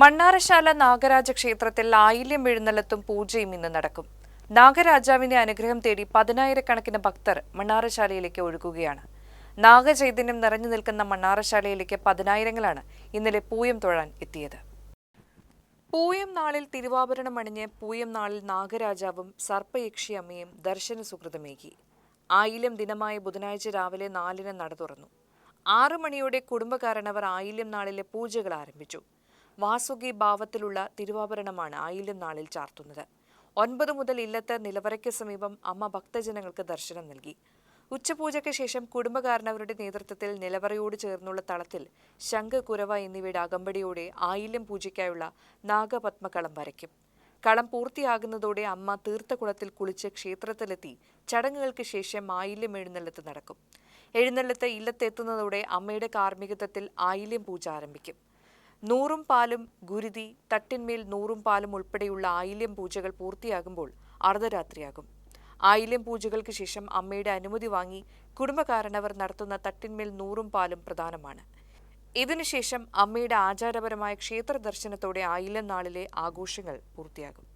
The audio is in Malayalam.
മണ്ണാറശാല നാഗരാജ ക്ഷേത്രത്തിൽ ആയില്യം എഴുന്നള്ളത്തും പൂജയും ഇന്ന് നടക്കും. നാഗരാജാവിന്റെ അനുഗ്രഹം തേടി 10,000-കണക്കിന് ഭക്തർ മണ്ണാറശാലയിലേക്ക് ഒഴുകുകയാണ്. നാഗചൈതന്യം നിറഞ്ഞു നിൽക്കുന്ന മണ്ണാറശാലയിലേക്ക് 10,000-ങ്ങളാണ് ഇന്നലെ പൂയം തൊഴാൻ എത്തിയത്. പൂയം നാളിൽ തിരുവാഭരണം അണിഞ്ഞ് പൂയം നാളിൽ നാഗരാജാവും സർപ്പയക്ഷി അമ്മയും ദർശന സുകൃതമേകി. ആയില്യം ദിനമായ ബുധനാഴ്ച രാവിലെ 4-ന് നട തുറന്നു. 6 മണിയോടെ കുടുംബകാരണവർ ആയില്യം നാളിലെ പൂജകൾ ആരംഭിച്ചു. വാസുകി ഭാവത്തിലുള്ള തിരുവാഭരണമാണ് ആയില്യം നാളിൽ ചാർത്തുന്നത്. 9 മുതൽ ഇല്ലത്ത് നിലവറയ്ക്ക് സമീപം അമ്മ ഭക്തജനങ്ങൾക്ക് ദർശനം നൽകി. ഉച്ചപൂജയ്ക്ക് ശേഷം കുടുംബകാരണവരുടെ നേതൃത്വത്തിൽ നിലവറയോട് ചേർന്നുള്ള തളത്തിൽ ശംഖ്, കുരവ എന്നിവയുടെ അകമ്പടിയോടെ ആയില്യം പൂജയ്ക്കായുള്ള നാഗപത്മകളം വരയ്ക്കും. കളം പൂർത്തിയാകുന്നതോടെ അമ്മ തീർത്ഥകുളത്തിൽ കുളിച്ച് ക്ഷേത്രത്തിലെത്തി ചടങ്ങുകൾക്ക് ശേഷം ആയില്യം എഴുന്നള്ളത്ത് നടക്കും. എഴുന്നള്ളത്ത് ഇല്ലത്തെത്തുന്നതോടെ അമ്മയുടെ കാർമ്മികത്വത്തിൽ ആയില്യം പൂജ ആരംഭിക്കും. 100 പാലും ഗുരുതി, തട്ടിന്മേൽ 100 പാലും ഉൾപ്പെടെയുള്ള ആയില്യം പൂജകൾ പൂർത്തിയാകുമ്പോൾ അർദ്ധരാത്രിയാകും. ആയില്യം പൂജകൾക്ക് ശേഷം അമ്മയുടെ അനുമതി വാങ്ങി കുടുംബകാരണവർ നടത്തുന്ന തട്ടിന്മേൽ 100 പാലും പ്രധാനമാണ്. ഇതിനുശേഷം അമ്മയുടെ ആചാരപരമായ ക്ഷേത്ര ദർശനത്തോടെ ആയില്യം നാളിലെ ആഘോഷങ്ങൾ പൂർത്തിയാകും.